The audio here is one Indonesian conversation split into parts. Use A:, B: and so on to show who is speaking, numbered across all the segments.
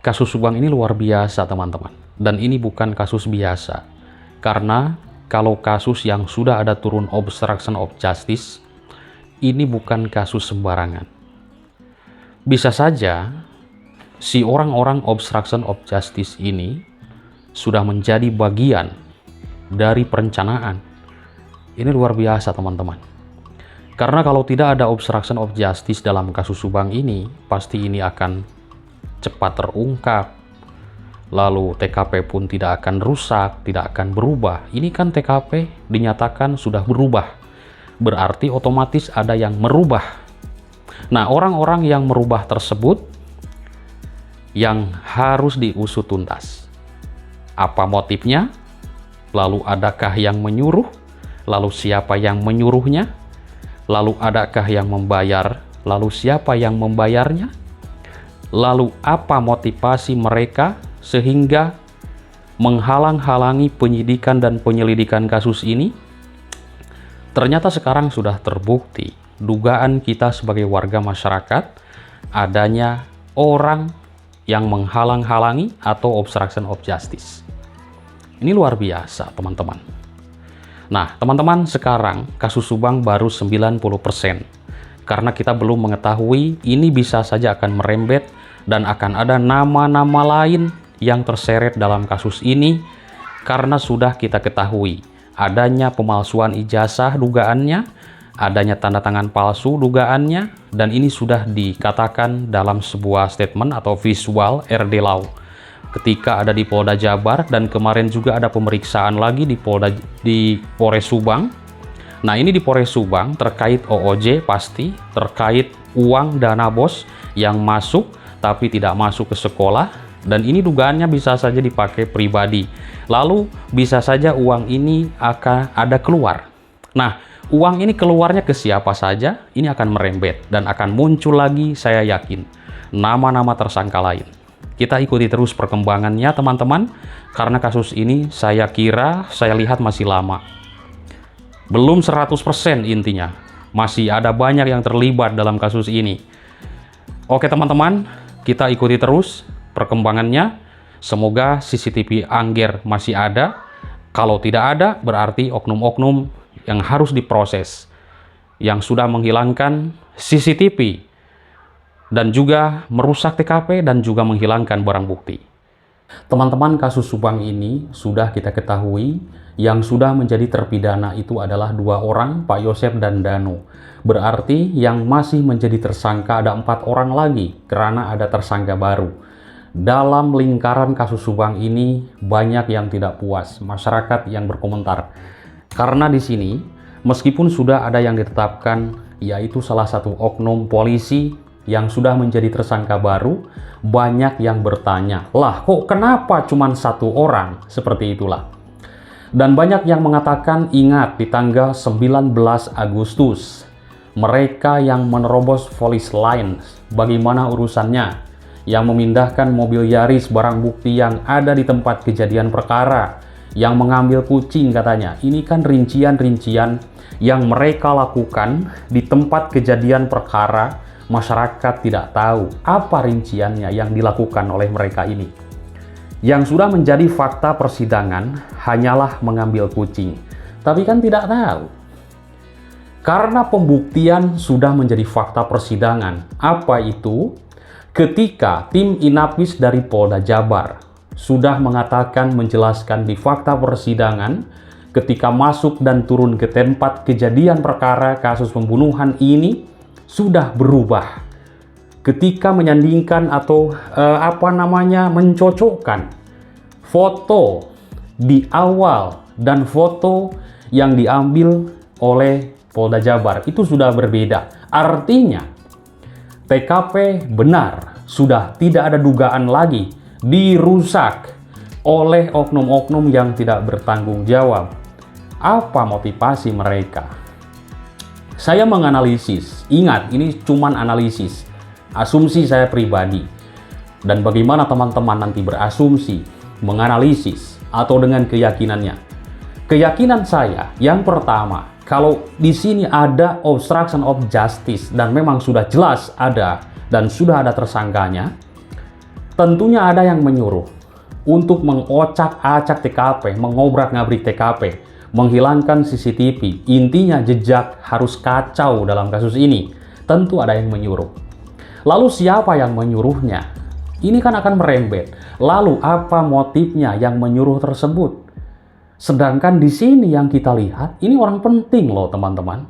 A: Kasus Subang ini luar biasa, teman-teman. Dan ini bukan kasus biasa. Karena kalau kasus yang sudah ada turun obstruction of justice, ini bukan kasus sembarangan. Bisa saja si orang-orang obstruction of justice ini sudah menjadi bagian dari perencanaan. Ini luar biasa, teman-teman. Karena kalau tidak ada obstruction of justice dalam kasus Subang ini, pasti ini akan cepat terungkap, lalu TKP pun tidak akan rusak, tidak akan berubah. Ini kan TKP dinyatakan sudah berubah, berarti otomatis ada yang merubah. Nah, orang-orang yang merubah tersebut yang harus diusut tuntas. Apa motifnya? Lalu adakah yang menyuruh? Lalu siapa yang menyuruhnya? Lalu adakah yang membayar? Lalu siapa yang membayarnya? Lalu apa motivasi mereka sehingga menghalang-halangi penyidikan dan penyelidikan kasus ini? Ternyata sekarang sudah terbukti dugaan kita sebagai warga masyarakat adanya orang yang menghalang-halangi atau obstruction of justice. Ini luar biasa, teman-teman. Nah, teman-teman, sekarang kasus Subang baru 90%. Karena kita belum mengetahui, ini bisa saja akan merembet dan akan ada nama-nama lain yang terseret dalam kasus ini karena sudah kita ketahui adanya pemalsuan ijazah dugaannya, adanya tanda tangan palsu dugaannya, dan ini sudah dikatakan dalam sebuah statement atau visual RD Law ketika ada di Polda Jabar, dan kemarin juga ada pemeriksaan lagi di Polres Subang. Nah, ini di Polres Subang terkait OOJ, pasti terkait uang dana bos yang masuk tapi tidak masuk ke sekolah, dan ini dugaannya bisa saja dipakai pribadi. Lalu bisa saja uang ini akan ada keluar. Nah, uang ini keluarnya ke siapa saja, ini akan merembet dan akan muncul lagi, saya yakin, nama-nama tersangka lain. Kita ikuti terus perkembangannya, teman-teman, karena kasus ini saya lihat masih lama. Belum 100% intinya. Masih ada banyak yang terlibat dalam kasus ini. Oke, teman-teman, kita ikuti terus perkembangannya. Semoga CCTV Angger masih ada. Kalau tidak ada, berarti oknum-oknum yang harus diproses, yang sudah menghilangkan CCTV dan juga merusak TKP dan juga menghilangkan barang bukti. Teman-teman, kasus Subang ini sudah kita ketahui yang sudah menjadi terpidana itu adalah 2 orang, Pak Yosep dan Danu. Berarti yang masih menjadi tersangka ada 4 orang lagi karena ada tersangka baru. Dalam lingkaran kasus Subang ini banyak yang tidak puas, masyarakat yang berkomentar. Karena di sini meskipun sudah ada yang ditetapkan, yaitu salah satu oknum polisi yang sudah menjadi tersangka baru, banyak yang bertanya, lah kok kenapa cuma 1 orang? Seperti itulah. Dan banyak yang mengatakan, ingat di tanggal 19 Agustus, mereka yang menerobos folies line, bagaimana urusannya? Yang memindahkan mobil Yaris barang bukti yang ada di tempat kejadian perkara, yang mengambil kucing katanya. Ini kan rincian-rincian yang mereka lakukan di tempat kejadian perkara, masyarakat tidak tahu apa rinciannya yang dilakukan oleh mereka ini. Yang sudah menjadi fakta persidangan hanyalah mengambil kucing. Tapi kan tidak tahu. Karena pembuktian sudah menjadi fakta persidangan. Apa itu? Ketika tim Inapis dari Polda Jabar sudah mengatakan, menjelaskan di fakta persidangan, ketika masuk dan turun ke tempat kejadian perkara kasus pembunuhan ini sudah berubah. Ketika menyandingkan atau mencocokkan foto di awal dan foto yang diambil oleh Polda Jabar itu sudah berbeda. Artinya TKP benar sudah tidak ada dugaan lagi dirusak oleh oknum-oknum yang tidak bertanggung jawab. Apa motivasi mereka? Saya menganalisis, ingat ini cuman analisis, asumsi saya pribadi. Dan bagaimana teman-teman nanti berasumsi, menganalisis, atau dengan keyakinannya. Keyakinan saya, yang pertama, kalau di sini ada obstruction of justice, dan memang sudah jelas ada, dan sudah ada tersangkanya, Tentunya ada yang menyuruh untuk mengocak-acak TKP, mengobrak-ngabrik TKP, menghilangkan CCTV. Intinya jejak harus kacau dalam kasus ini. Tentu ada yang menyuruh. Lalu siapa yang menyuruhnya? Ini kan akan merembet. Lalu apa motifnya yang menyuruh tersebut? Sedangkan di sini yang kita lihat, ini orang penting loh teman-teman.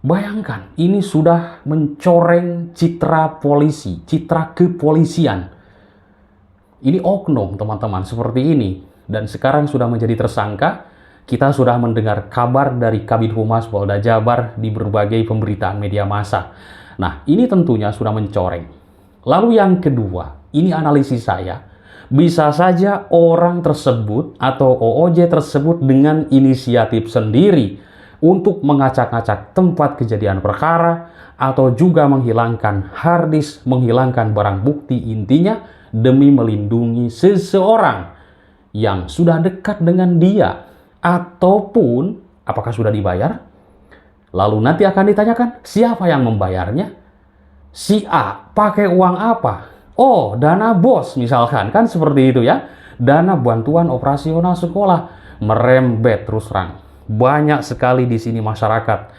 A: Bayangkan, ini sudah mencoreng citra polisi, citra kepolisian. Ini oknum teman-teman seperti ini. Dan sekarang sudah menjadi tersangka. Kita sudah mendengar kabar dari Kabid Humas Polda Jabar di berbagai pemberitaan media massa. Nah, ini tentunya sudah mencoreng. Lalu yang kedua, ini analisis saya. Bisa saja orang tersebut atau OOJ tersebut dengan inisiatif sendiri untuk mengacak-acak tempat kejadian perkara atau juga menghilangkan harddisk, menghilangkan barang bukti, intinya demi melindungi seseorang yang sudah dekat dengan dia, ataupun apakah sudah dibayar. Lalu nanti akan ditanyakan siapa yang membayarnya. Si A pakai uang apa? Oh, dana BOS misalkan, kan seperti itu ya. Dana bantuan operasional sekolah. Merembet terus terang. Banyak sekali di sini masyarakat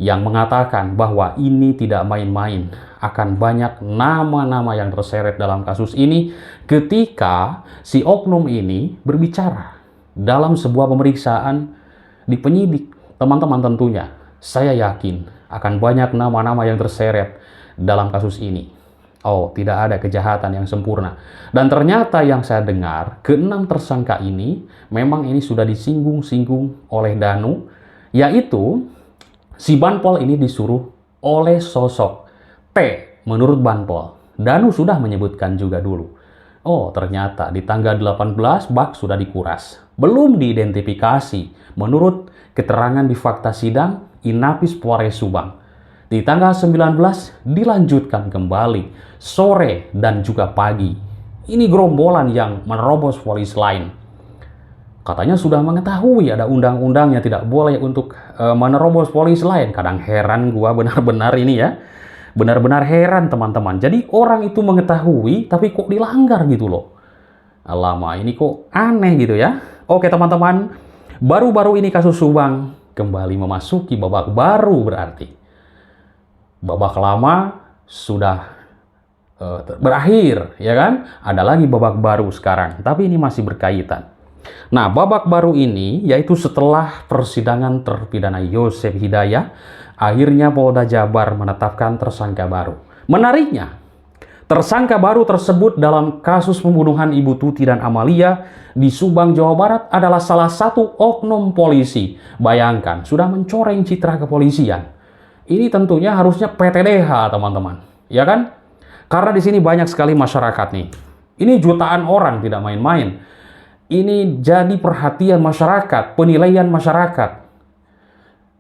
A: yang mengatakan bahwa ini tidak main-main. Akan banyak nama-nama yang terseret dalam kasus ini ketika si oknum ini berbicara dalam sebuah pemeriksaan di penyidik. Teman-teman tentunya, saya yakin akan banyak nama-nama yang terseret dalam kasus ini. Oh, tidak ada kejahatan yang sempurna. Dan ternyata yang saya dengar, ke-6 tersangka ini, memang ini sudah disinggung-singgung oleh Danu, yaitu si Banpol ini disuruh oleh sosok T menurut Banpol. Danu sudah menyebutkan juga dulu. Oh, ternyata di tanggal 18 bak sudah dikuras. Belum diidentifikasi menurut keterangan di fakta sidang Inapis Polres Subang. Di tanggal 19 dilanjutkan kembali sore dan juga pagi. Ini gerombolan yang menerobos polis lain. Katanya sudah mengetahui ada undang-undangnya tidak boleh untuk menerobos polis lain. Kadang heran gua benar-benar ini ya. Benar-benar heran teman-teman. Jadi orang itu mengetahui tapi kok dilanggar gitu loh. Lama ini kok aneh gitu ya. Oke teman-teman, baru-baru ini kasus Subang kembali memasuki babak baru berarti. Babak lama sudah berakhir, ya kan? Ada lagi babak baru sekarang, tapi ini masih berkaitan. Nah, babak baru ini yaitu setelah persidangan terpidana Yosef Hidayah, akhirnya Polda Jabar menetapkan tersangka baru. Menariknya, tersangka baru tersebut dalam kasus pembunuhan Ibu Tuti dan Amalia di Subang, Jawa Barat adalah salah satu oknum polisi. Bayangkan, sudah mencoreng citra kepolisian. Ini tentunya harusnya PTDH, teman-teman. Ya kan? Karena di sini banyak sekali masyarakat nih. Ini jutaan orang, tidak main-main. Ini jadi perhatian masyarakat, penilaian masyarakat.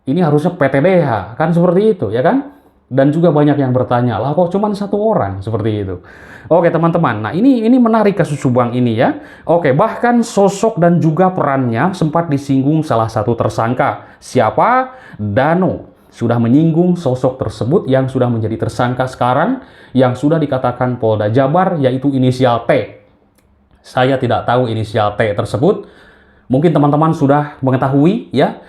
A: Ini harusnya PTDH, kan seperti itu, ya kan? Dan juga banyak yang bertanya, lah kok cuma satu orang, seperti itu. Oke teman-teman, nah ini menarik kasus Subang ini ya. Oke, bahkan sosok dan juga perannya sempat disinggung salah satu tersangka. Siapa? Danu. Sudah menyinggung sosok tersebut yang sudah menjadi tersangka sekarang, yang sudah dikatakan Polda Jabar, yaitu inisial T. Saya tidak tahu inisial T tersebut. Mungkin teman-teman sudah mengetahui ya.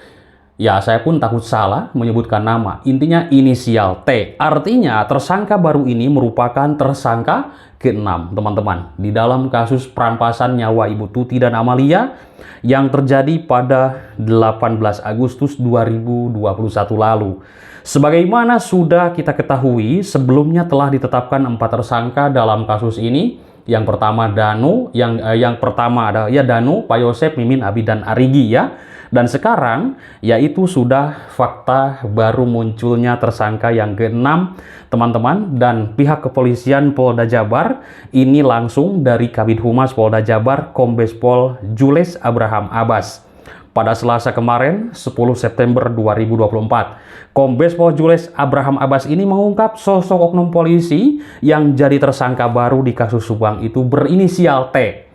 A: Ya, saya pun takut salah menyebutkan nama. Intinya inisial T. Artinya tersangka baru ini merupakan tersangka ke-6, teman-teman. Di dalam kasus perampasan nyawa Ibu Tuti dan Amalia yang terjadi pada 18 Agustus 2021 lalu. Sebagaimana sudah kita ketahui, sebelumnya telah ditetapkan 4 tersangka dalam kasus ini. Yang pertama Danu, yang pertama ada ya Danu, Pak Yosef, Mimin, Abi dan Arigi ya. Dan sekarang yaitu sudah fakta baru munculnya tersangka yang ke-6, teman-teman, dan pihak kepolisian Polda Jabar ini langsung dari Kabid Humas Polda Jabar Kombes Pol Jules Abraham Abbas. Pada Selasa kemarin, 10 September 2024, Kombes Pol Jules Abraham Abbas ini mengungkap sosok oknum polisi yang jadi tersangka baru di kasus Subang itu berinisial T.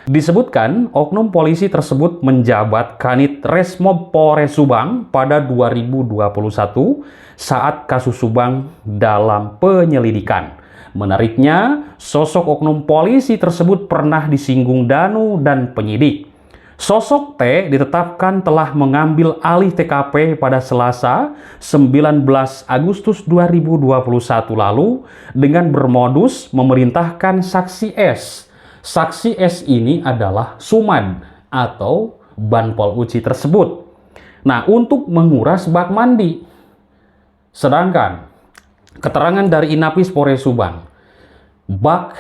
A: Disebutkan, oknum polisi tersebut menjabat Kanit Resmob Polres Subang pada 2021 saat kasus Subang dalam penyelidikan. Menariknya, sosok oknum polisi tersebut pernah disinggung Danu dan penyidik. Sosok T ditetapkan telah mengambil alih TKP pada Selasa 19 Agustus 2021 lalu dengan bermodus memerintahkan saksi S. Saksi S ini adalah Sumad atau Banpol Uci tersebut. Nah, untuk menguras bak mandi. Sedangkan keterangan dari Inapis Polres Subang, bak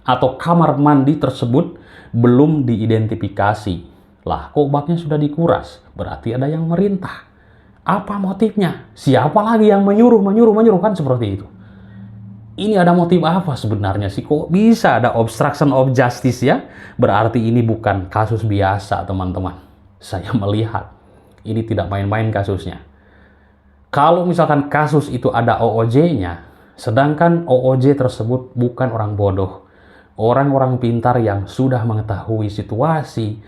A: atau kamar mandi tersebut belum diidentifikasi. Lah, kok baknya sudah dikuras? Berarti ada yang merintah. Apa motifnya? Siapa lagi yang menyuruh kan seperti itu. Ini ada motif apa sebenarnya sih? Kok bisa ada obstruction of justice ya? Berarti ini bukan kasus biasa, teman-teman. Saya melihat ini tidak main-main kasusnya. Kalau misalkan kasus itu ada OOJ-nya, sedangkan OOJ tersebut bukan orang bodoh. Orang-orang pintar yang sudah mengetahui situasi,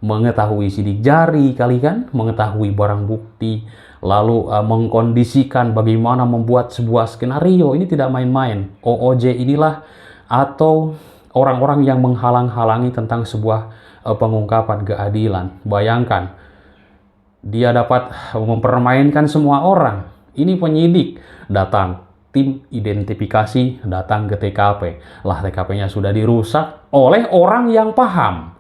A: mengetahui sidik jari kali kan, mengetahui barang bukti, lalu mengkondisikan bagaimana membuat sebuah skenario. Ini tidak main-main. OOJ inilah atau orang-orang yang menghalang-halangi tentang sebuah pengungkapan keadilan. Bayangkan, dia dapat mempermainkan semua orang. Ini penyidik datang, tim identifikasi datang ke TKP. Lah, TKP-nya sudah dirusak oleh orang yang paham.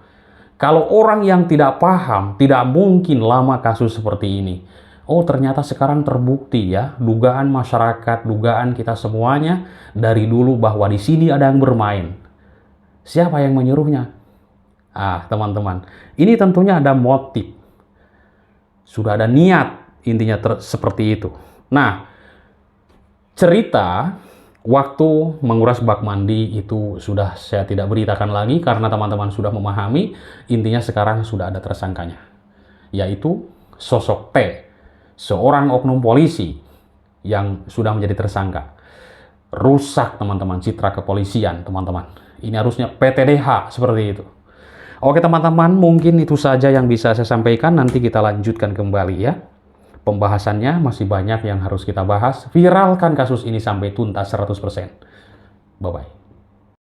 A: Kalau orang yang tidak paham, tidak mungkin lama kasus seperti ini. Oh, ternyata sekarang terbukti ya, dugaan masyarakat, dugaan kita semuanya dari dulu bahwa di sini ada yang bermain. Siapa yang menyuruhnya? Ah, teman-teman, ini tentunya ada motif. Sudah ada niat, intinya seperti itu. Nah, cerita waktu menguras bak mandi itu sudah saya tidak beritakan lagi karena teman-teman sudah memahami. Intinya sekarang sudah ada tersangkanya, yaitu sosok T, seorang oknum polisi yang sudah menjadi tersangka. Rusak teman-teman citra kepolisian, teman-teman. Ini harusnya PTDH seperti itu. Oke teman-teman, mungkin itu saja yang bisa saya sampaikan. Nanti kita lanjutkan kembali ya. Pembahasannya masih banyak yang harus kita bahas. Viralkan kasus ini sampai tuntas 100%. Bye-bye.